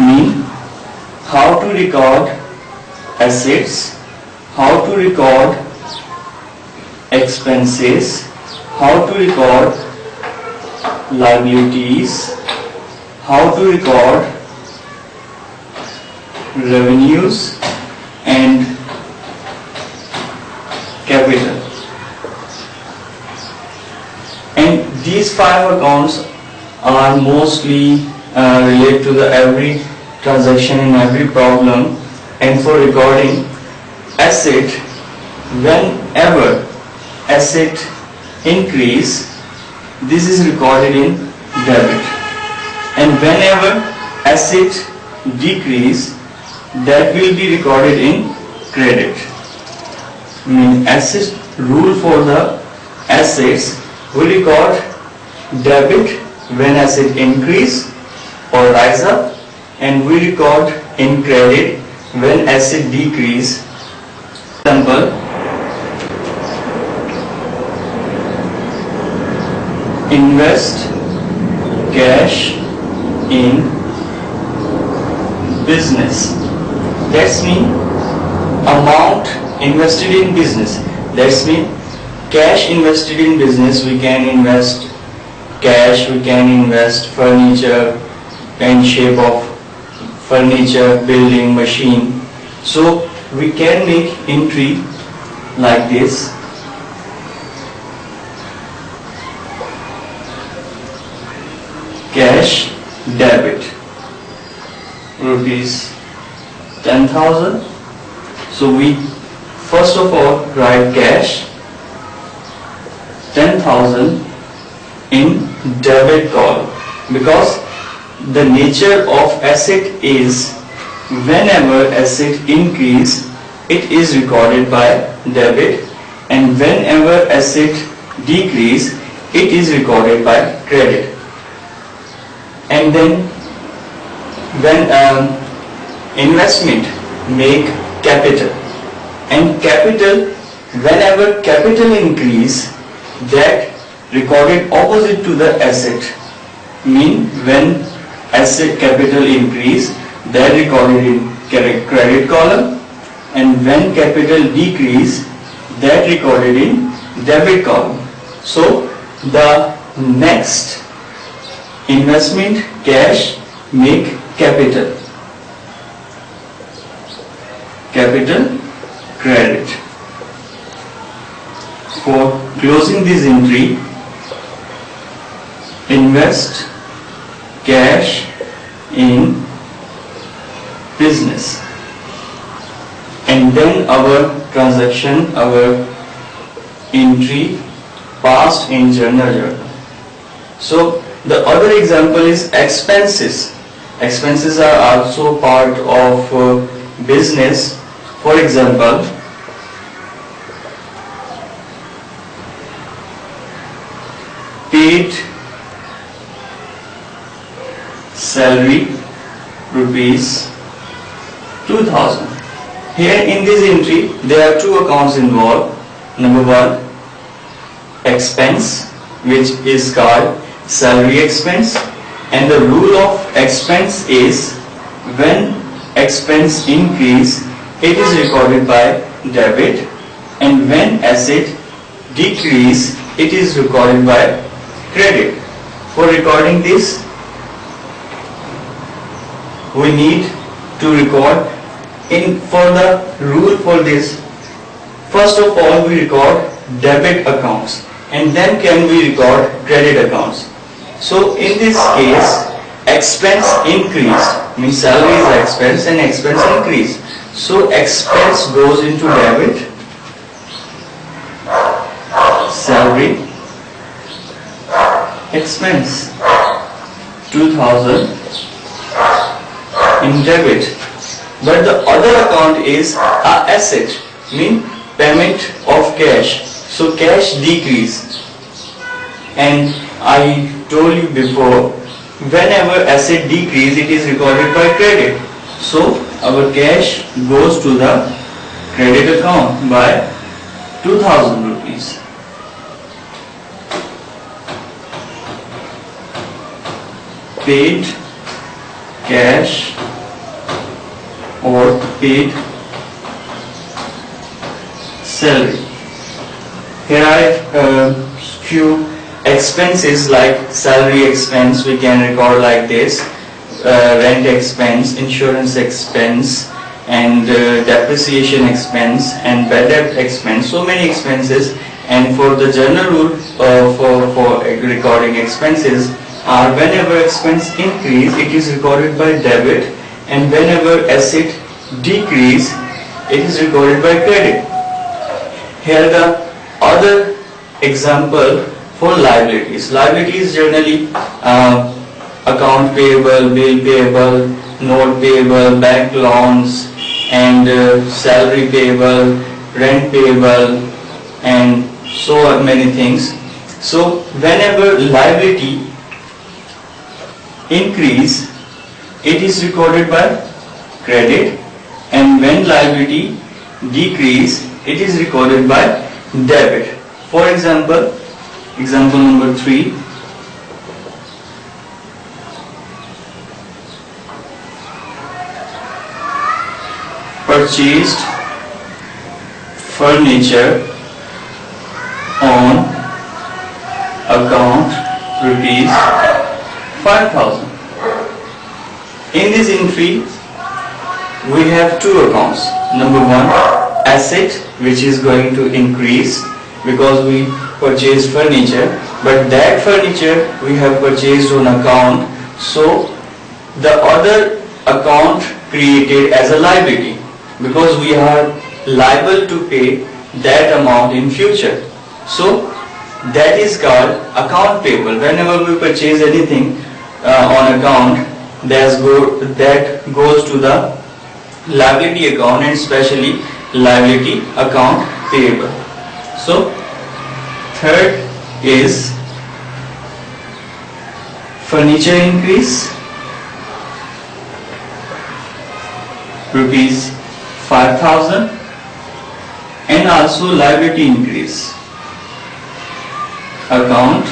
mean how to record assets, how to record expenses, how to record liabilities, how to record revenues and capital. And these 5 accounts are mostly related to the every transaction in every problem. And for recording asset, whenever asset increase, this is recorded in debit, and whenever asset decrease, that will be recorded in credit. Asset rule for the assets, we record debit when asset increase or rise up, and we record in credit when asset decrease. Example, invest cash in business. That's mean amount invested in business. That's mean cash invested in business. We can invest cash, we can invest furniture and shape of furniture, building, machine. So we can make entry like this. Cash debit rupees 10,000. So we first of all write cash 10,000 in debit column, because the nature of asset is whenever asset increase, it is recorded by debit, and whenever asset decrease, it is recorded by credit. And then when investment make capital, and capital, whenever capital increase, that recorded opposite to the asset. Mean when asset capital increase, that recorded in credit column, and when capital decrease, that recorded in debit column. So the next investment cash make capital credit. For closing this entry, invest cash in business, and then our transaction, our entry passed in journal. So the other example is expenses. Expenses are also part of business. For example, paid salary rupees 2,000. Here in this entry there are 2 accounts involved. Number 1, expense, which is called salary expense, and the rule of expense is when expense increase, it is recorded by debit, and when asset decrease, it is recorded by credit. For recording this, we need to record for the rule for this. First of all, we record debit accounts, and then can we record credit accounts. So in this case, expense increased, means salary is expense and expense increased. So expense goes into debit, salary, expense 2,000 in debit. But the other account is a asset, mean payment of cash. So cash decrease, and I told you before, whenever asset decrease, it is recorded by credit. So our cash goes to the credit account by 2,000 rupees. Paid cash or paid salary. Here are few expenses like salary expense we can record like this, rent expense, insurance expense, and depreciation expense and bad debt expense. So many expenses. And for the general rule for recording expenses are whenever expense increase it is recorded by debit, and whenever asset decrease it is recorded by credit. Here the other example for liabilities. Liabilities generally account payable, bill payable, note payable, bank loans, and salary payable, rent payable, and so many things. So whenever liability increase it is recorded by credit, and when liability decrease it is recorded by debit. For example, example number 3. Purchased furniture on account rupees 5,000. In this entry we have two accounts. Number 1, asset, which is going to increase because we purchased furniture, but that furniture we have purchased on account, so the other account created as a liability because we are liable to pay that amount in future. So that is called account payable. Whenever we purchase anything on account, that goes to the liability account, and especially liability account payable. So third is furniture increase rupees 5,000, and also liability increase account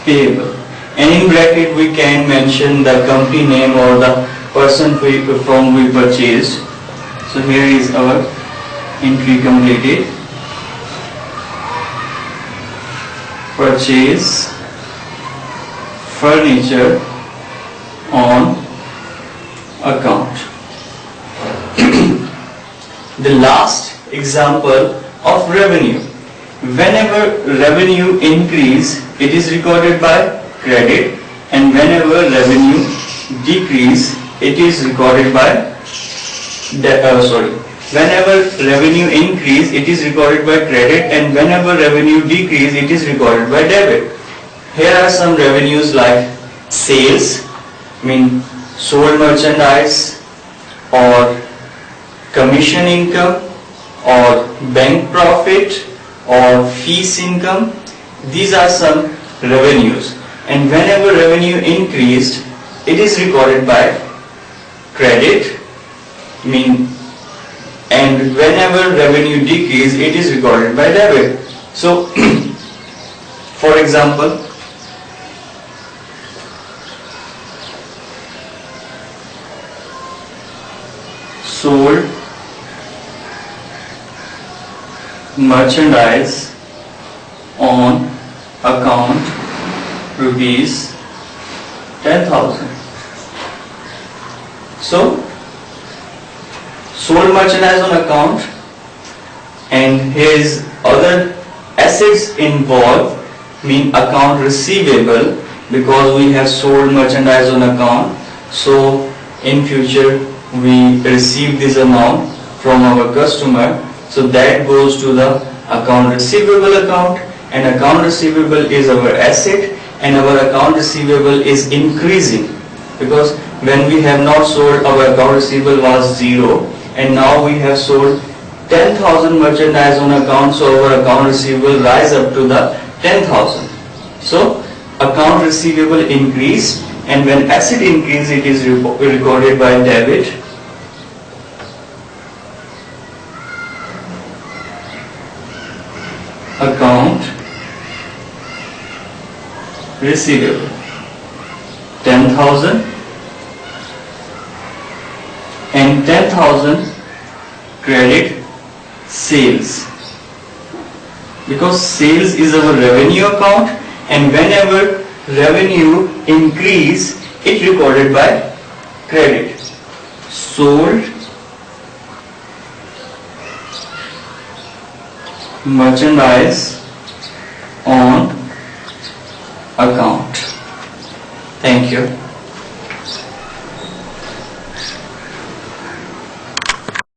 payable, and in bracket we can mention the company name or the person from we purchased. So here is our entry completed. Purchase furniture on account. The last example of revenue. Whenever revenue increase it is recorded by credit, and whenever revenue decrease it is recorded by whenever revenue increase it is recorded by credit, and whenever revenue decrease it is recorded by debit. Here are some revenues like sales, sold merchandise, or commission income, or bank profit, or fees income. These are some revenues, and whenever revenue increased it is recorded by credit, and whenever revenue decrease it is recorded by debit. So for example, sold merchandise on account rupees 10,000. So sold merchandise on account, and his other assets involved account receivable because we have sold merchandise on account, so in future we receive this amount from our customer, so that goes to the account receivable account, and account receivable is our asset, and our account receivable is increasing because when we have not sold, our account receivable was 0, and now we have sold 10,000 merchandise on account, so our account receivable rise up to the 10,000. So account receivable increase, and when asset increase it is recorded by debit. Account receivable 10,000, and 10,000 credit sales, because sales is our revenue account, and whenever revenue increase, it recorded by credit. Sold merchandise on account. Thank you.